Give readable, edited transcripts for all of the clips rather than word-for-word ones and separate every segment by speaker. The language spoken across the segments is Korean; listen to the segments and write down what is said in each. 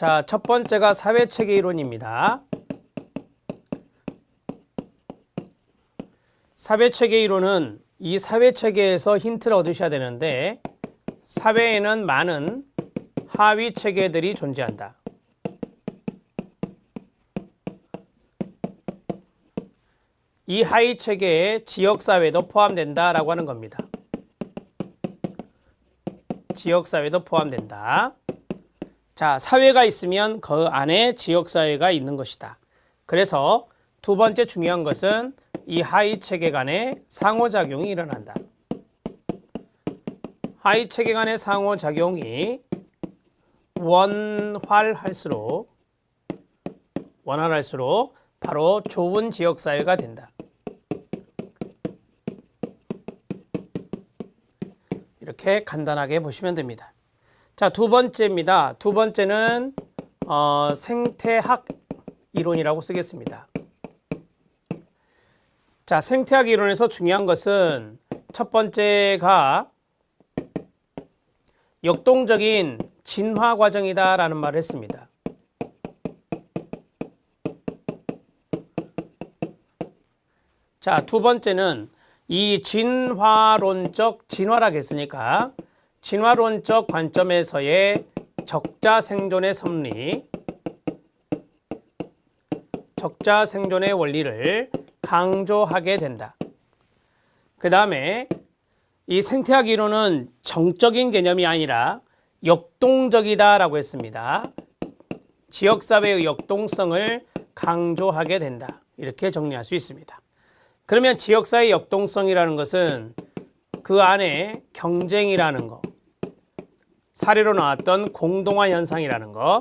Speaker 1: 자, 첫 번째가 사회체계 이론입니다. 사회체계 이론은 이 사회체계에서 힌트를 얻으셔야 되는데, 사회에는 많은 하위 체계들이 존재한다. 이 하위 체계에 지역사회도 포함된다라고 하는 겁니다. 지역사회도 포함된다. 자, 사회가 있으면 그 안에 지역사회가 있는 것이다. 그래서 두 번째 중요한 것은 이 하위 체계 간의 상호작용이 일어난다. 하위 체계 간의 상호작용이 원활할수록 바로 좋은 지역사회가 된다. 이렇게 간단하게 보시면 됩니다. 자, 두 번째입니다. 두 번째는 생태학 이론이라고 쓰겠습니다. 자, 생태학 이론에서 중요한 것은 첫 번째가 역동적인 진화 과정이다라는 말을 했습니다. 자, 두 번째는 이 진화론적 진화라고 했으니까 진화론적 관점에서의 적자 생존의 섭리, 적자 생존의 원리를 강조하게 된다. 그 다음에 이 생태학 이론은 정적인 개념이 아니라 역동적이다라고 했습니다. 지역사회의 역동성을 강조하게 된다. 이렇게 정리할 수 있습니다. 그러면 지역사회의 역동성이라는 것은 그 안에 경쟁이라는 거, 사례로 나왔던 공동화 현상이라는 거,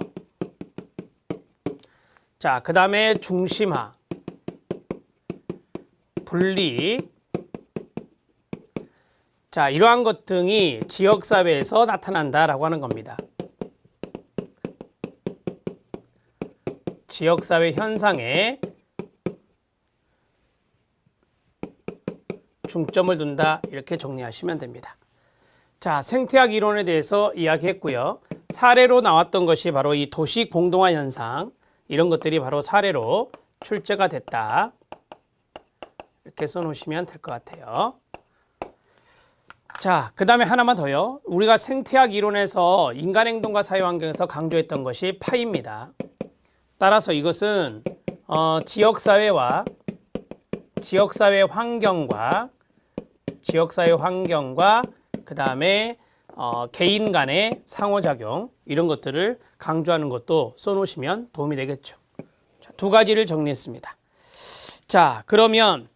Speaker 1: 자, 그 다음에 중심화, 분리, 자, 이러한 것 등이 지역사회에서 나타난다라고 하는 겁니다. 지역사회 현상에 중점을 둔다, 이렇게 정리하시면 됩니다. 자, 생태학 이론에 대해서 이야기했고요. 사례로 나왔던 것이 바로 이 도시 공동화 현상, 이런 것들이 바로 사례로 출제가 됐다. 이렇게 써놓으시면 될 것 같아요. 자, 그 다음에 하나만 더요. 우리가 생태학 이론에서 인간행동과 사회환경에서 강조했던 것이 파입니다. 따라서 이것은 지역사회와 지역사회 환경과 그 다음에 개인 간의 상호작용, 이런 것들을 강조하는 것도 써놓으시면 도움이 되겠죠. 자, 두 가지를 정리했습니다. 자, 그러면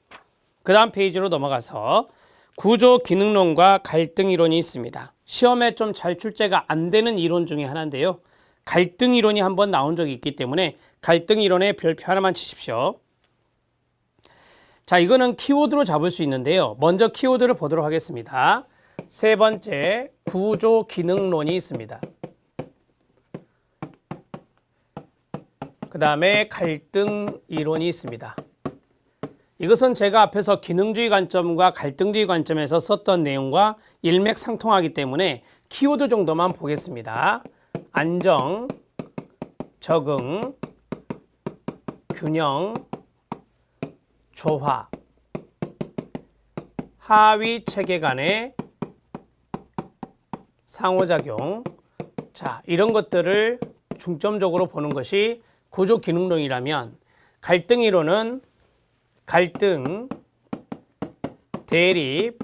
Speaker 1: 그 다음 페이지로 넘어가서 구조 기능론과 갈등 이론이 있습니다. 시험에 좀 잘 출제가 안 되는 이론 중에 하나인데요. 갈등 이론이 한번 나온 적이 있기 때문에 갈등 이론에 별표 하나만 치십시오. 자, 이거는 키워드로 잡을 수 있는데요. 먼저 키워드를 보도록 하겠습니다. 세 번째, 구조 기능론이 있습니다. 그 다음에 갈등 이론이 있습니다. 이것은 제가 앞에서 기능주의 관점과 갈등주의 관점에서 썼던 내용과 일맥상통하기 때문에 키워드 정도만 보겠습니다. 안정, 적응, 균형, 조화, 하위 체계 간의 상호작용, 자, 이런 것들을 중점적으로 보는 것이 구조 기능론이라면, 갈등 이론은 갈등, 대립,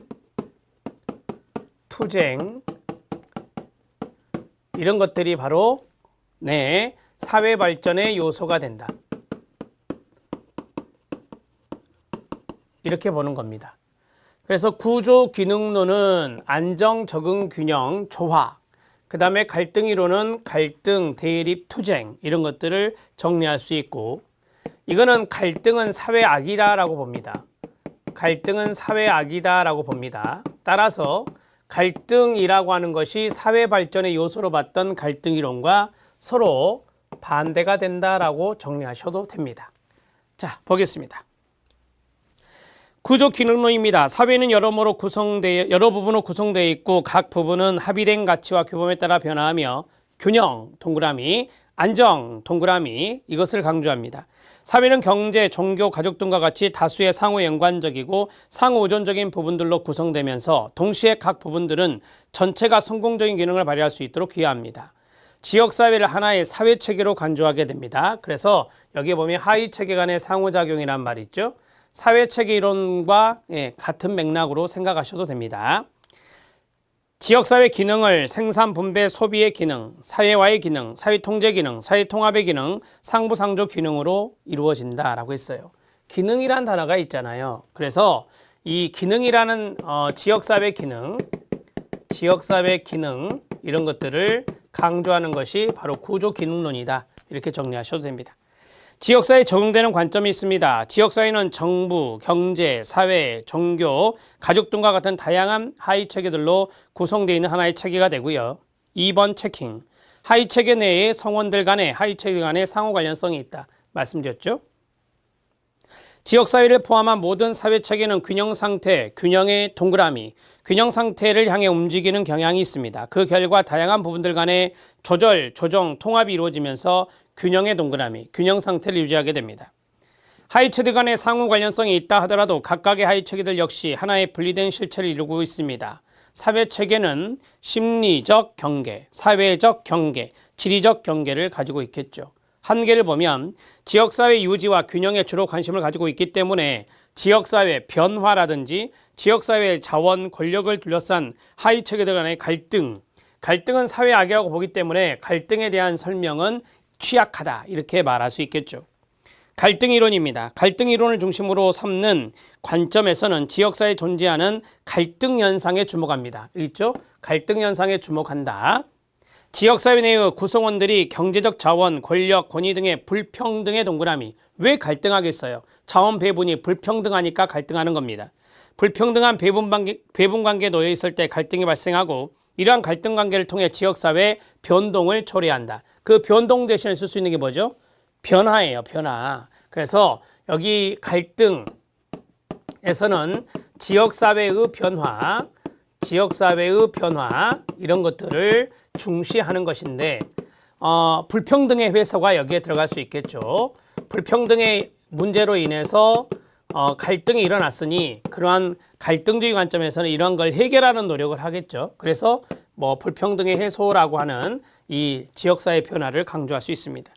Speaker 1: 투쟁, 이런 것들이 바로 사회 발전의 요소가 된다. 이렇게 보는 겁니다. 그래서 구조 기능론은 안정, 적응, 균형, 조화, 그 다음에 갈등 이론은 갈등, 대립, 투쟁, 이런 것들을 정리할 수 있고, 이거는 갈등은 사회악이다라고 봅니다. 갈등은 사회악이다라고 봅니다. 따라서 갈등이라고 하는 것이 사회 발전의 요소로 봤던 갈등 이론과 서로 반대가 된다라고 정리하셔도 됩니다. 자, 보겠습니다. 구조 기능론입니다. 사회는 여러 부분으로 구성되어 있고 각 부분은 합의된 가치와 규범에 따라 변화하며 균형, 동그라미, 안정, 동그라미, 이것을 강조합니다. 사회는 경제, 종교, 가족 등과 같이 다수의 상호 연관적이고 상호 의존적인 부분들로 구성되면서 동시에 각 부분들은 전체가 성공적인 기능을 발휘할 수 있도록 기여합니다. 지역사회를 하나의 사회체계로 간주하게 됩니다. 그래서 여기 보면 하위체계 간의 상호작용이란 말이 있죠. 사회체계 이론과 같은 맥락으로 생각하셔도 됩니다. 지역사회 기능을 생산, 분배, 소비의 기능, 사회화의 기능, 사회통제 기능, 사회통합의 기능, 상부상조 기능으로 이루어진다라고 했어요. 기능이란 단어가 있잖아요. 그래서 이 기능이라는 지역사회 기능, 이런 것들을 강조하는 것이 바로 구조기능론이다. 이렇게 정리하셔도 됩니다. 지역사회에 적용되는 관점이 있습니다. 지역사회는 정부, 경제, 사회, 종교, 가족 등과 같은 다양한 하위체계들로 구성되어 있는 하나의 체계가 되고요. 2번 체킹, 하위체계 내에 성원들 간의 하위체계 간의 상호 관련성이 있다. 말씀드렸죠. 지역사회를 포함한 모든 사회체계는 균형상태, 균형의 동그라미, 균형상태를 향해 움직이는 경향이 있습니다. 그 결과 다양한 부분들 간의 조절, 조정, 통합이 이루어지면서 균형의 동그라미, 균형상태를 유지하게 됩니다. 하위체계 간의 상호 관련성이 있다 하더라도 각각의 하위체계들 역시 하나의 분리된 실체를 이루고 있습니다. 사회체계는 심리적 경계, 사회적 경계, 지리적 경계를 가지고 있겠죠. 한계를 보면 지역사회 유지와 균형에 주로 관심을 가지고 있기 때문에 지역사회 변화라든지 지역사회의 자원, 권력을 둘러싼 하위체계들 간의 갈등은 사회 악이라고 보기 때문에 갈등에 대한 설명은 취약하다 이렇게 말할 수 있겠죠. 갈등 이론입니다. 갈등 이론을 중심으로 삼는 관점에서는 지역사회에 존재하는 갈등 현상에 주목합니다. 있죠? 갈등 현상에 주목한다. 지역사회 내의 구성원들이 경제적 자원, 권력, 권위 등의 불평등의 동그라미. 왜 갈등하겠어요? 자원 배분이 불평등하니까 갈등하는 겁니다. 불평등한 배분관계에 놓여 있을 때 갈등이 발생하고 이러한 갈등 관계를 통해 지역사회 변동을 초래한다. 그 변동 대신에 쓸 수 있는 게 뭐죠? 변화예요. 변화. 그래서 여기 갈등에서는 지역사회의 변화 이런 것들을 중시하는 것인데 불평등의 회서가 여기에 들어갈 수 있겠죠. 불평등의 문제로 인해서 갈등이 일어났으니 그러한 갈등주의 관점에서는 이런 걸 해결하는 노력을 하겠죠. 그래서 불평등의 해소라고 하는 이 지역사회 변화를 강조할 수 있습니다.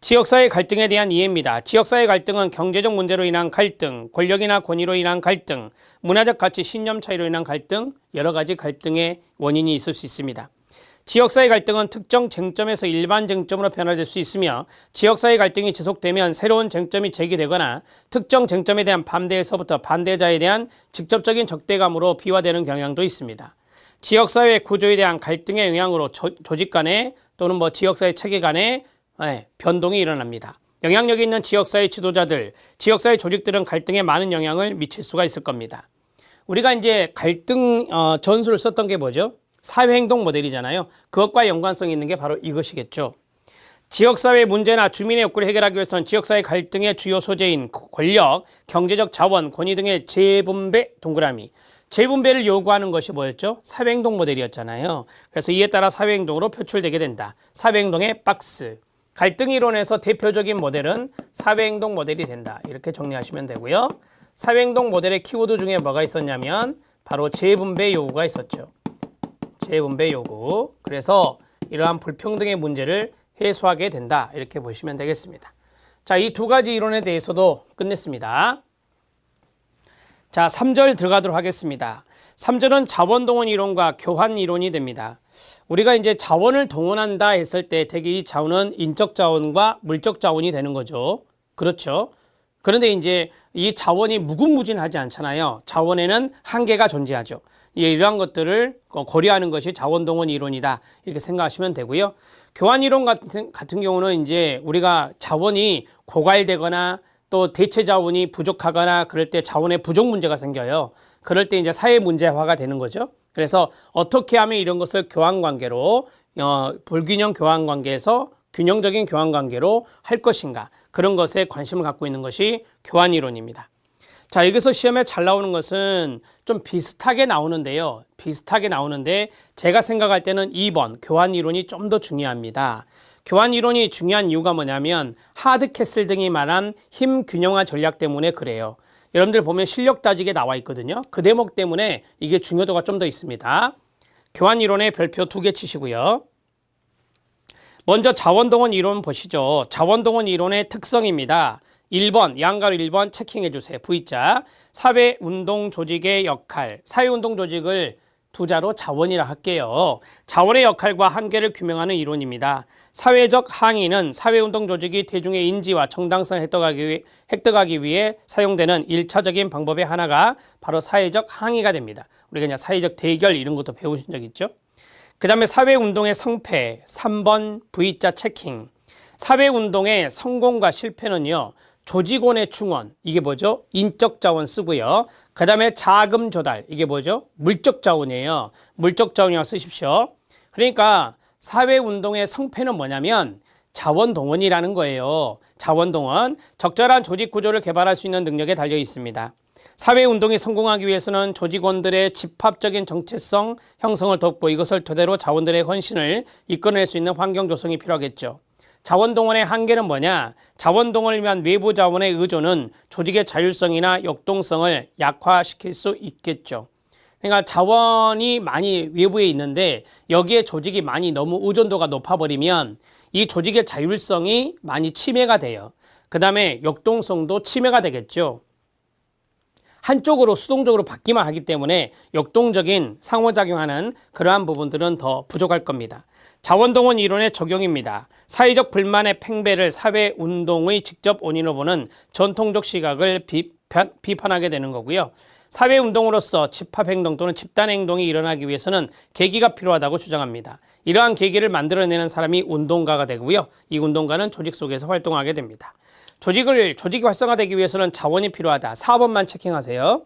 Speaker 1: 지역사회 갈등에 대한 이해입니다. 지역사회 갈등은 경제적 문제로 인한 갈등, 권력이나 권위로 인한 갈등, 문화적 가치, 신념 차이로 인한 갈등, 여러 가지 갈등의 원인이 있을 수 있습니다. 지역사회 갈등은 특정 쟁점에서 일반 쟁점으로 변화될 수 있으며 지역사회 갈등이 지속되면 새로운 쟁점이 제기되거나 특정 쟁점에 대한 반대에서부터 반대자에 대한 직접적인 적대감으로 비화되는 경향도 있습니다. 지역사회 구조에 대한 갈등의 영향으로 조직 간의 또는 지역사회 체계 간의 변동이 일어납니다. 영향력이 있는 지역사회 지도자들, 지역사회 조직들은 갈등에 많은 영향을 미칠 수가 있을 겁니다. 우리가 이제 갈등 전술을 썼던 게 뭐죠? 사회행동 모델이잖아요. 그것과 연관성이 있는 게 바로 이것이겠죠. 지역사회 문제나 주민의 욕구를 해결하기 위해서는 지역사회 갈등의 주요 소재인 권력, 경제적 자원, 권위 등의 재분배 동그라미. 재분배를 요구하는 것이 뭐였죠? 사회행동 모델이었잖아요. 그래서 이에 따라 사회행동으로 표출되게 된다. 사회행동의 박스. 갈등 이론에서 대표적인 모델은 사회행동 모델이 된다. 이렇게 정리하시면 되고요. 사회행동 모델의 키워드 중에 뭐가 있었냐면 바로 재분배 요구가 있었죠. 재분배 요구. 그래서 이러한 불평등의 문제를 해소하게 된다. 이렇게 보시면 되겠습니다. 자, 이 두 가지 이론에 대해서도 끝냈습니다. 자, 3절 들어가도록 하겠습니다. 3절은 자원동원 이론과 교환 이론이 됩니다. 우리가 이제 자원을 동원한다 했을 때 대개 이 자원은 인적 자원과 물적 자원이 되는 거죠. 그렇죠. 그런데 이제 이 자원이 무궁무진하지 않잖아요. 자원에는 한계가 존재하죠. 이러한 것들을 고려하는 것이 자원동원 이론이다. 이렇게 생각하시면 되고요. 교환 이론 같은 경우는 이제 우리가 자원이 고갈되거나 또 대체 자원이 부족하거나 그럴 때 자원의 부족 문제가 생겨요. 그럴 때 이제 사회 문제화가 되는 거죠. 그래서 어떻게 하면 이런 것을 교환 관계로 불균형 교환 관계에서 균형적인 교환 관계로 할 것인가, 그런 것에 관심을 갖고 있는 것이 교환 이론입니다. 자, 여기서 시험에 잘 나오는 것은 좀 비슷하게 나오는데요. 비슷하게 나오는데 제가 생각할 때는 2번 교환 이론이 좀 더 중요합니다. 교환 이론이 중요한 이유가 뭐냐면 하드캐슬 등이 말한 힘 균형화 전략 때문에 그래요. 여러분들 보면 실력 따지게 나와 있거든요. 그 대목 때문에 이게 중요도가 좀 더 있습니다. 교환 이론의 별표 2개 치시고요. 먼저 자원동원 이론 보시죠. 자원동원 이론의 특성입니다. 1번, 양가로 1번 체킹해 주세요. V자. 사회운동 조직의 역할. 사회운동 조직을 두 자로 자원이라 할게요. 자원의 역할과 한계를 규명하는 이론입니다. 사회적 항의는 사회운동 조직이 대중의 인지와 정당성을 획득하기 위해 사용되는 1차적인 방법의 하나가 바로 사회적 항의가 됩니다. 우리가 그냥 사회적 대결 이런 것도 배우신 적 있죠? 그 다음에 사회운동의 성패, 3번 V자 체킹. 사회운동의 성공과 실패는요, 조직원의 충원, 이게 뭐죠? 인적 자원 쓰고요. 그 다음에 자금 조달, 이게 뭐죠? 물적 자원이에요. 물적 자원이라고 쓰십시오. 그러니까 사회운동의 성패는 뭐냐면 자원동원이라는 거예요. 자원동원, 적절한 조직 구조를 개발할 수 있는 능력에 달려 있습니다. 사회운동이 성공하기 위해서는 조직원들의 집합적인 정체성 형성을 돕고 이것을 토대로 자원들의 헌신을 이끌어낼 수 있는 환경 조성이 필요하겠죠. 자원동원의 한계는 뭐냐? 자원동원을 위한 외부 자원의 의존은 조직의 자율성이나 역동성을 약화시킬 수 있겠죠. 그러니까 자원이 많이 외부에 있는데 여기에 조직이 많이 너무 의존도가 높아버리면 이 조직의 자율성이 많이 침해가 돼요. 그 다음에 역동성도 침해가 되겠죠. 한쪽으로 수동적으로 받기만 하기 때문에 역동적인 상호작용하는 그러한 부분들은 더 부족할 겁니다. 자원동원 이론의 적용입니다. 사회적 불만의 팽배를 사회운동의 직접 원인으로 보는 전통적 시각을 비판하게 되는 거고요. 사회운동으로서 집합행동 또는 집단행동이 일어나기 위해서는 계기가 필요하다고 주장합니다. 이러한 계기를 만들어내는 사람이 운동가가 되고요. 이 운동가는 조직 속에서 활동하게 됩니다. 조직이 활성화되기 위해서는 자원이 필요하다. 4번만 체킹하세요.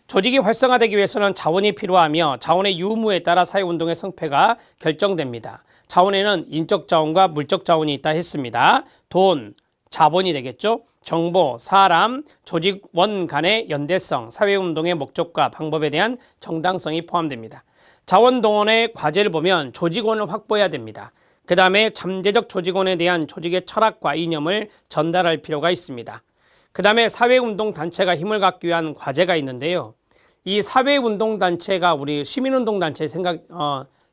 Speaker 1: 조직이 활성화되기 위해서는 자원이 필요하며 자원의 유무에 따라 사회운동의 성패가 결정됩니다. 자원에는 인적 자원과 물적 자원이 있다 했습니다. 돈, 자본이 되겠죠. 정보, 사람, 조직원 간의 연대성, 사회운동의 목적과 방법에 대한 정당성이 포함됩니다. 자원동원의 과제를 보면 조직원을 확보해야 됩니다. 그 다음에 잠재적 조직원에 대한 조직의 철학과 이념을 전달할 필요가 있습니다. 그 다음에 사회운동 단체가 힘을 갖기 위한 과제가 있는데요. 이 사회운동 단체가 우리 시민운동 단체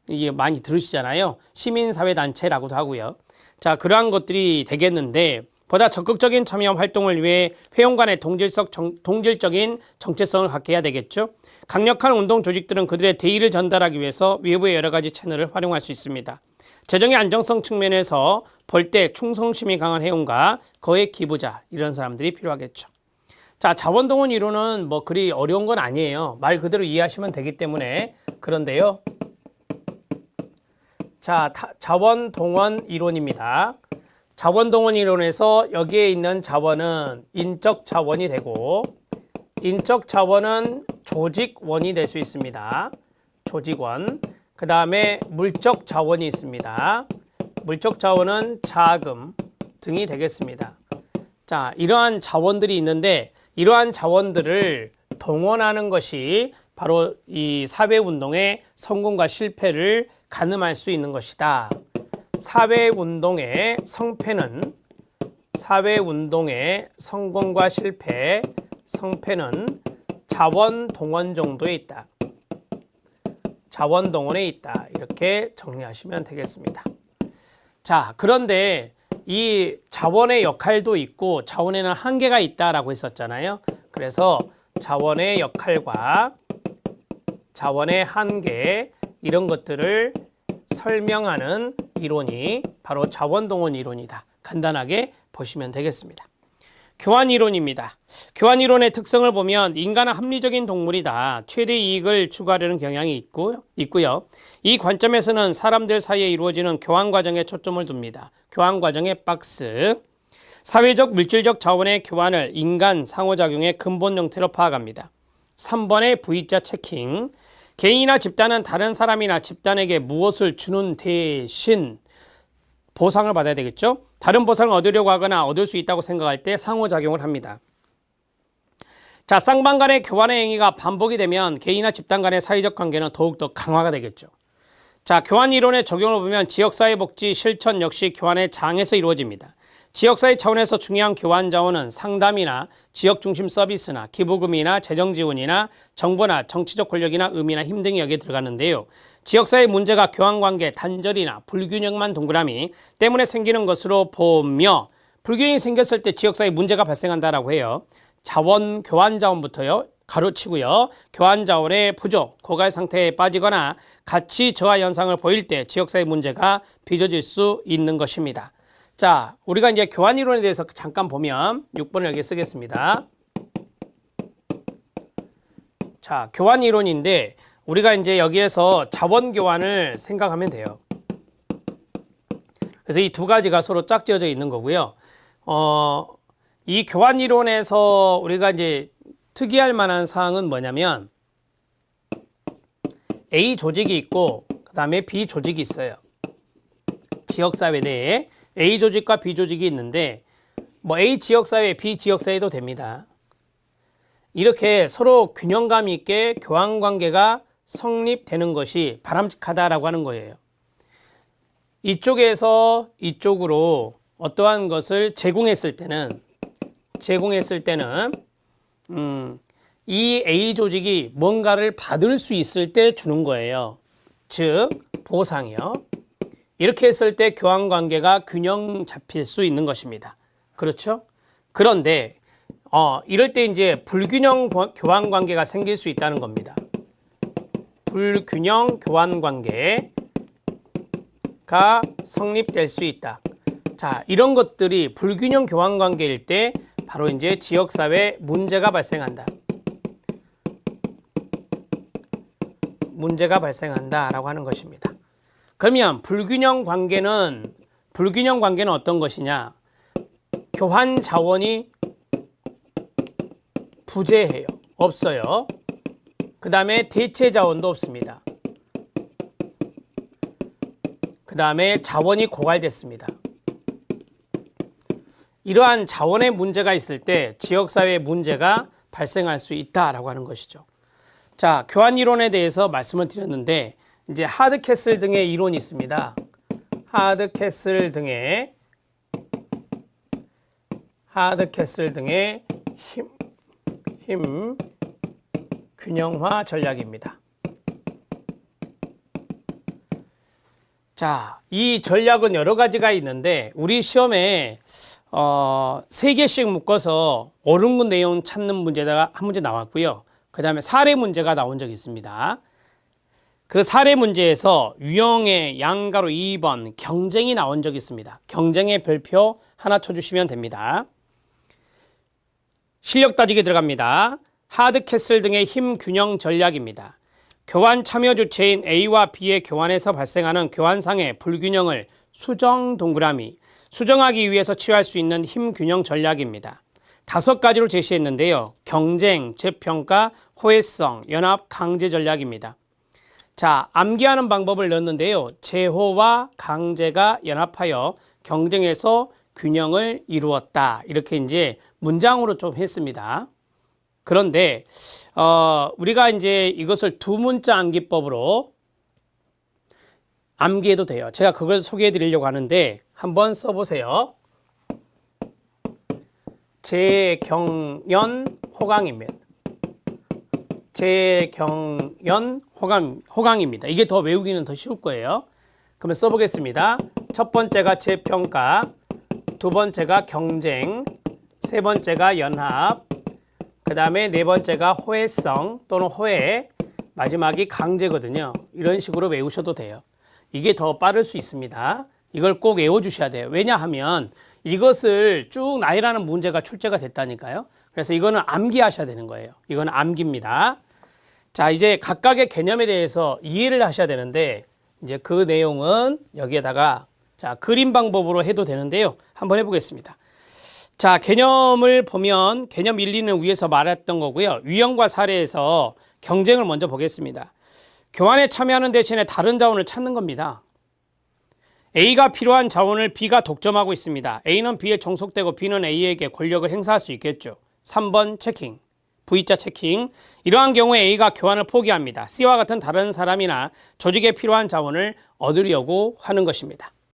Speaker 1: 이게 많이 들으시잖아요. 시민사회단체라고도 하고요. 자, 그러한 것들이 되겠는데 보다 적극적인 참여 활동을 위해 회원 간의 동질적인 정체성을 갖게 해야 되겠죠. 강력한 운동 조직들은 그들의 대의를 전달하기 위해서 외부의 여러 가지 채널을 활용할 수 있습니다. 재정의 안정성 측면에서 볼 때 충성심이 강한 회원과 거액 기부자 이런 사람들이 필요하겠죠. 자, 자원동원 이론은 뭐 그리 어려운 건 아니에요. 말 그대로 이해하시면 되기 때문에. 그런데요. 자, 자원동원 이론입니다. 자원동원 이론에서 여기에 있는 자원은 인적 자원이 되고 인적 자원은 조직원이 될 수 있습니다. 조직원. 그 다음에 물적 자원이 있습니다. 물적 자원은 자금 등이 되겠습니다. 자, 이러한 자원들이 있는데 이러한 자원들을 동원하는 것이 바로 이 사회운동의 성공과 실패를 가늠할 수 있는 것이다. 사회운동의 성패는 사회운동의 성공과 실패, 성패는 자원동원 정도에 있다. 자원동원에 있다. 이렇게 정리하시면 되겠습니다. 자, 그런데 이 자원의 역할도 있고 자원에는 한계가 있다라고 했었잖아요. 그래서 자원의 역할과 자원의 한계 이런 것들을 설명하는 이론이 바로 자원동원 이론이다. 간단하게 보시면 되겠습니다. 교환 이론입니다. 교환 이론의 특성을 보면 인간은 합리적인 동물이다. 최대 이익을 추구하려는 경향이 있고요. 이 관점에서는 사람들 사이에 이루어지는 교환 과정에 초점을 둡니다. 교환 과정의 박스. 사회적 물질적 자원의 교환을 인간 상호작용의 근본 형태로 파악합니다. 3번의 V자 체킹. 개인이나 집단은 다른 사람이나 집단에게 무엇을 주는 대신 보상을 받아야 되겠죠. 다른 보상을 얻으려고 하거나 얻을 수 있다고 생각할 때 상호작용을 합니다. 자, 쌍방 간의 교환의 행위가 반복이 되면 개인이나 집단 간의 사회적 관계는 더욱더 강화가 되겠죠. 자, 교환 이론의 적용을 보면 지역사회복지 실천 역시 교환의 장에서 이루어집니다. 지역사회 차원에서 중요한 교환 자원은 상담이나 지역 중심 서비스나 기부금이나 재정 지원이나 정보나 정치적 권력이나 의미나 힘 등이 여기에 들어가는데요. 지역사회 문제가 교환관계 단절이나 불균형만 동그라미 때문에 생기는 것으로 보며 불균형이 생겼을 때 지역사회 문제가 발생한다라고 해요. 자원, 교환 자원부터요. 가로치고요. 교환 자원의 부족, 고갈 상태에 빠지거나 가치 저하 현상을 보일 때 지역사회 문제가 빚어질 수 있는 것입니다. 자, 우리가 이제 교환 이론에 대해서 잠깐 보면 6번을 여기 쓰겠습니다. 자, 교환 이론인데 우리가 이제 여기에서 자원 교환을 생각하면 돼요. 그래서 이 두 가지가 서로 짝지어져 있는 거고요. 이 교환 이론에서 우리가 이제 특이할 만한 사항은 뭐냐면 A 조직이 있고 그다음에 B 조직이 있어요. 지역사회 내에 A 조직과 B 조직이 있는데 뭐 A 지역사회, B 지역사회도 됩니다. 이렇게 서로 균형감 있게 교환관계가 성립되는 것이 바람직하다라고 하는 거예요. 이쪽에서 이쪽으로 어떠한 것을 제공했을 때는 이 A 조직이 뭔가를 받을 수 있을 때 주는 거예요. 즉 보상이요. 이렇게 했을 때 교환관계가 균형 잡힐 수 있는 것입니다. 그렇죠? 그런데 이럴 때 이제 불균형 교환관계가 생길 수 있다는 겁니다. 불균형 교환관계가 성립될 수 있다. 자, 이런 것들이 불균형 교환관계일 때 바로 이제 지역사회 문제가 발생한다. 문제가 발생한다라고 하는 것입니다. 그러면 불균형 관계는 어떤 것이냐? 교환 자원이 부재해요. 없어요. 그 다음에 대체 자원도 없습니다. 그 다음에 자원이 고갈됐습니다. 이러한 자원의 문제가 있을 때 지역사회 문제가 발생할 수 있다라고 하는 것이죠. 자, 교환 이론에 대해서 말씀을 드렸는데 이제 하드캐슬 등의 이론이 있습니다. 하드캐슬 등의 힘 균형화 전략입니다. 자, 이 전략은 여러 가지가 있는데 우리 시험에 3개씩 묶어서 옳은 내용 찾는 문제다가 한 문제 나왔고요. 그 다음에 사례 문제가 나온 적이 있습니다. 그 사례 문제에서 유형의 양가로 2번 경쟁이 나온 적이 있습니다. 경쟁의 별표 하나 쳐주시면 됩니다. 실력 따지기 들어갑니다. 하드캐슬 등의 힘 균형 전략입니다. 교환 참여 주체인 A와 B의 교환에서 발생하는 교환상의 불균형을 수정 동그라미 수정하기 위해서 취할 수 있는 힘 균형 전략입니다. 5가지로 제시했는데요. 경쟁, 재평가, 호혜성, 연합, 강제 전략입니다. 자, 암기하는 방법을 넣었는데요. 재호와 강제가 연합하여 경쟁에서 균형을 이루었다. 이렇게 이제 문장으로 좀 했습니다. 그런데 우리가 이제 이것을 두 문자 암기법으로 암기해도 돼요. 제가 그걸 소개해 드리려고 하는데 한번 써보세요. 재경연 호강입니다. 재경연 호강입니다. 이게 더 외우기는 더 쉬울 거예요. 그러면 써보겠습니다. 첫 번째가 재평가, 두 번째가 경쟁, 세 번째가 연합, 그 다음에 네 번째가 호혜성 또는 호혜, 마지막이 강제거든요. 이런 식으로 외우셔도 돼요. 이게 더 빠를 수 있습니다. 이걸 꼭 외워주셔야 돼요. 왜냐하면 이것을 쭉 나열하는 문제가 출제가 됐다니까요. 그래서 이거는 암기하셔야 되는 거예요. 이거는 암기입니다. 자, 이제 각각의 개념에 대해서 이해를 하셔야 되는데 이제 그 내용은 여기에다가 자, 그림 방법으로 해도 되는데요. 한번 해보겠습니다. 자, 개념을 보면 개념 1, 2는 위에서 말했던 거고요. 유형과 사례에서 경쟁을 먼저 보겠습니다. 교환에 참여하는 대신에 다른 자원을 찾는 겁니다. A가 필요한 자원을 B가 독점하고 있습니다. A는 B에 종속되고 B는 A에게 권력을 행사할 수 있겠죠. 3번 체킹. V자 체킹. 이러한 경우에 A가 교환을 포기합니다. C와 같은 다른 사람이나 조직에 필요한 자원을 얻으려고 하는 것입니다.